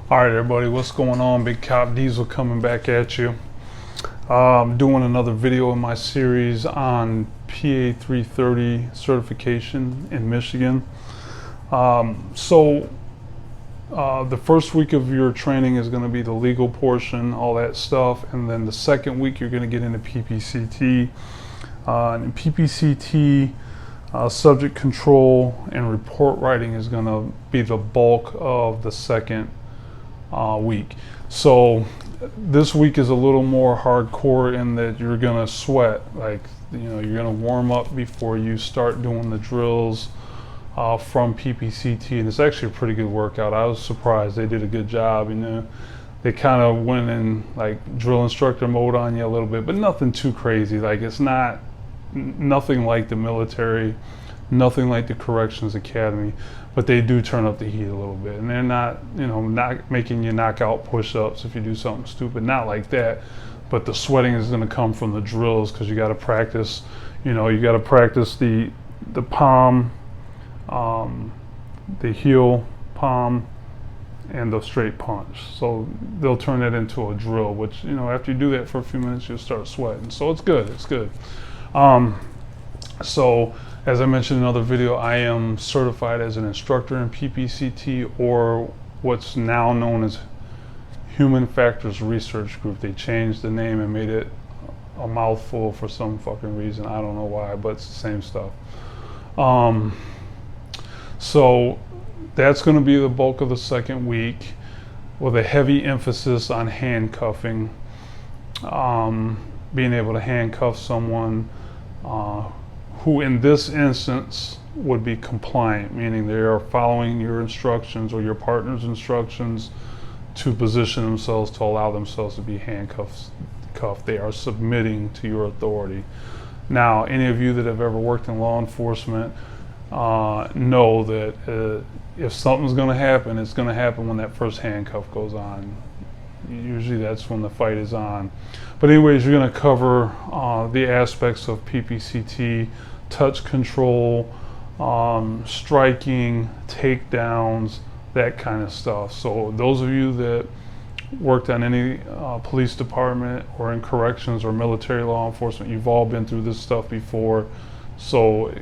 All right, everybody, what's going on? Big Cop Diesel coming back at you. I'm doing another video in my series on PA 330 certification in Michigan. The first week of your training is going to be the legal portion, all that stuff, and then the second week you're going to get into PPCT. And PPCT, subject control and report writing is going to be the bulk of the second week. So this week is a little more hardcore in that you're gonna sweat, like, you're gonna warm up before you start doing the drills from PPCT, and it's actually a pretty good workout. I was surprised they did a good job. They kind of went in like drill instructor mode on you a little bit, but nothing too crazy. Like, it's not nothing like the military, nothing like the corrections academy, but they do turn up the heat a little bit, and they're not not making you knock out push-ups if you do something stupid, not like that. But the sweating is going to come from the drills, because you got to practice. You got to practice the palm, the heel, palm, and the straight punch. So they'll turn that into a drill, which after you do that for a few minutes, you'll start sweating. So it's good. It's good. So as I mentioned in another video, I am certified as an instructor in PPCT, or what's now known as Human Factors Research Group. They changed the name and made it a mouthful for some fucking reason. I don't know why, but it's the same stuff. So that's going to be the bulk of the second week, with a heavy emphasis on handcuffing, being able to handcuff someone who in this instance would be compliant, meaning they are following your instructions or your partner's instructions to position themselves to allow themselves to be handcuffed. They are submitting to your authority. Now, any of you that have ever worked in law enforcement know that if something's going to happen, it's going to happen when that first handcuff goes on. Usually that's when the fight is on. But anyways, you're going to cover the aspects of PPCT: touch control, striking, takedowns, that kind of stuff. So those of you that worked on any police department or in corrections or military law enforcement, you've all been through this stuff before. So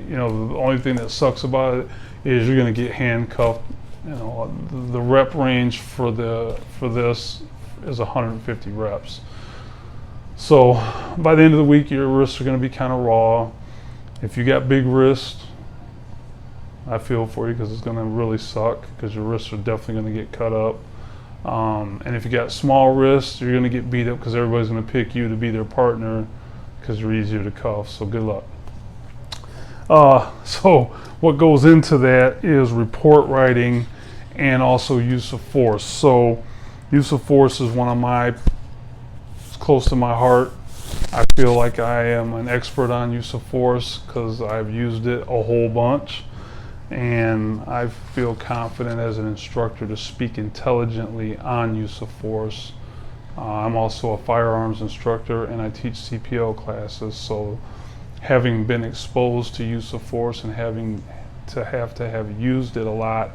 the only thing that sucks about it is you're going to get handcuffed. The rep range for this is 150 reps. So by the end of the week, your wrists are going to be kind of raw. If you got big wrists, I feel for you, because it's going to really suck, because your wrists are definitely going to get cut up. And if you got small wrists, you're going to get beat up, because everybody's going to pick you to be their partner, because you're easier to cuff. So good luck. So what goes into that is report writing and also use of force. So use of force is it's close to my heart. I feel like I am an expert on use of force, because I've used it a whole bunch, and I feel confident as an instructor to speak intelligently on use of force. I'm also a firearms instructor, and I teach CPO classes, so having been exposed to use of force and having to have used it a lot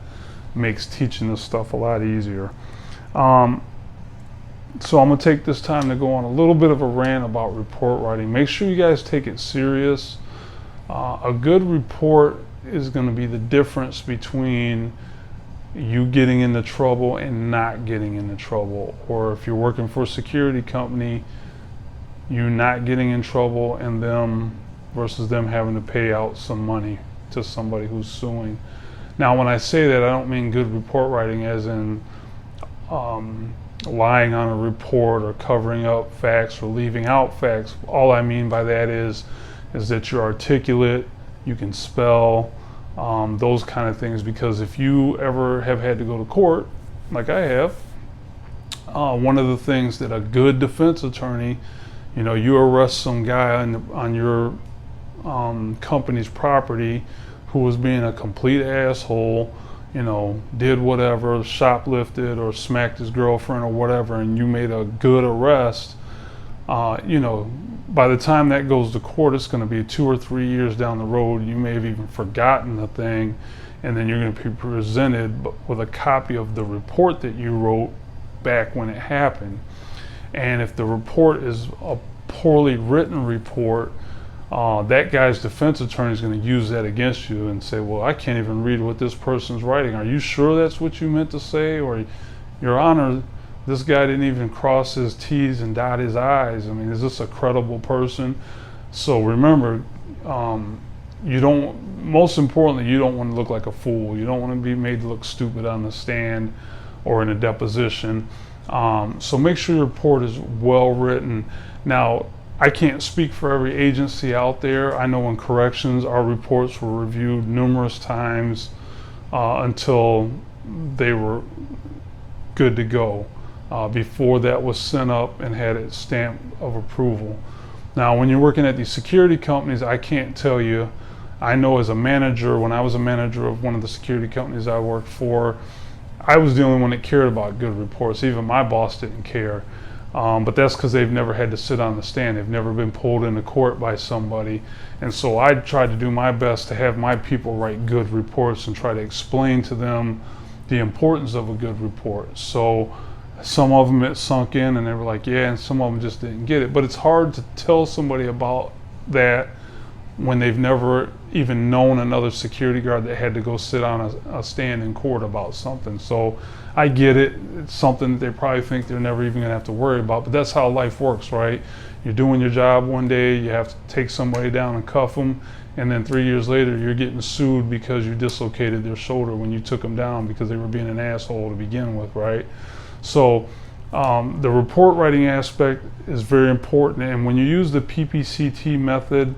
makes teaching this stuff a lot easier. So I'm going to take this time to go on a little bit of a rant about report writing. Make sure you guys take it serious. A good report is going to be the difference between you getting into trouble and not getting into trouble. Or if you're working for a security company, you not getting in trouble, and them versus them having to pay out some money to somebody who's suing. Now, when I say that, I don't mean good report writing as in lying on a report or covering up facts or leaving out facts. All I mean by that is that you're articulate, you can spell, those kind of things. Because if you ever have had to go to court, like I have, one of the things that a good defense attorney, you arrest some guy on your company's property who was being a complete asshole, did whatever, shoplifted or smacked his girlfriend or whatever, and you made a good arrest, by the time that goes to court, it's going to be 2 or 3 years down the road. You may have even forgotten the thing, and then you're going to be presented with a copy of the report that you wrote back when it happened. And if the report is a poorly written report, that guy's defense attorney is going to use that against you and say, well, I can't even read what this person's writing. Are you sure that's what you meant to say? Or, Your Honor, this guy didn't even cross his T's and dot his I's. I mean, is this a credible person? So remember, most importantly, you don't want to look like a fool. You don't want to be made to look stupid on the stand or in a deposition. So make sure your report is well written. Now, I can't speak for every agency out there. I know in corrections, our reports were reviewed numerous times until they were good to go. Before that was sent up and had its stamp of approval. Now, when you're working at these security companies, I can't tell you. I know as a manager, when I was a manager of one of the security companies I worked for, I was the only one that cared about good reports. Even my boss didn't care. But that's because they've never had to sit on the stand. They've never been pulled into court by somebody. And so I tried to do my best to have my people write good reports and try to explain to them the importance of a good report. So some of them it sunk in and they were like, yeah, and some of them just didn't get it. But it's hard to tell somebody about that when they've never even known another security guard that had to go sit on a stand in court about something. So I get it. It's something that they probably think they're never even gonna have to worry about, but that's how life works, right? You're doing your job one day, you have to take somebody down and cuff them, and then 3 years later you're getting sued because you dislocated their shoulder when you took them down because they were being an asshole to begin with, right? So the report writing aspect is very important, and when you use the PPCT method,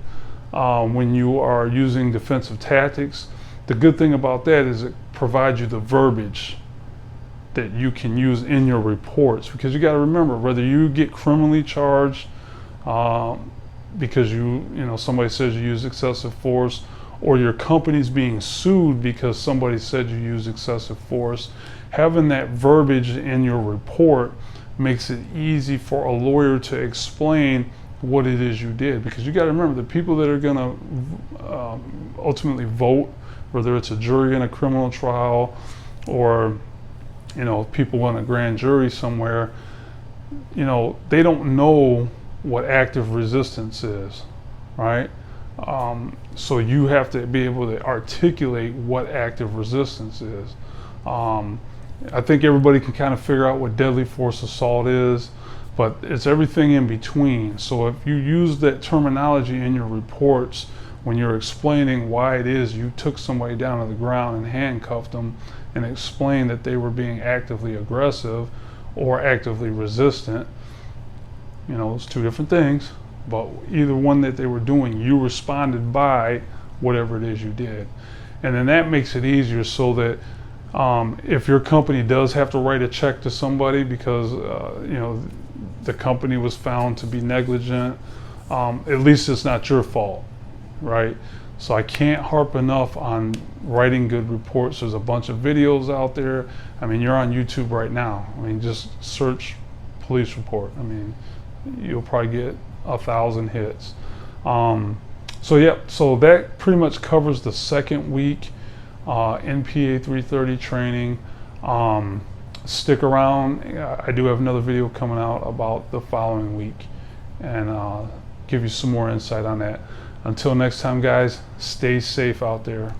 when you are using defensive tactics, the good thing about that is it provides you the verbiage that you can use in your reports, because you got to remember, whether you get criminally charged because somebody says you use excessive force, or your company's being sued because somebody said you use excessive force, having that verbiage in your report makes it easy for a lawyer to explain what it is you did. Because you got to remember, the people that are going to ultimately vote, whether it's a jury in a criminal trial or people in a grand jury somewhere, they don't know what active resistance is, right? So you have to be able to articulate what active resistance is. I think everybody can kind of figure out what deadly force assault is, but it's everything in between. So if you use that terminology in your reports when you're explaining why it is you took somebody down to the ground and handcuffed them, and explained that they were being actively aggressive or actively resistant, it's two different things, but either one that they were doing, you responded by whatever it is you did. And then that makes it easier, so that if your company does have to write a check to somebody because the company was found to be negligent, at least it's not your fault, right? So I can't harp enough on writing good reports. There's a bunch of videos out there. I mean, you're on YouTube right now. I mean, just search police report. I mean, you'll probably get 1,000 hits. So that pretty much covers the second week NPA 330 training. Stick around. I do have another video coming out about the following week, and give you some more insight on that. Until next time, guys, stay safe out there.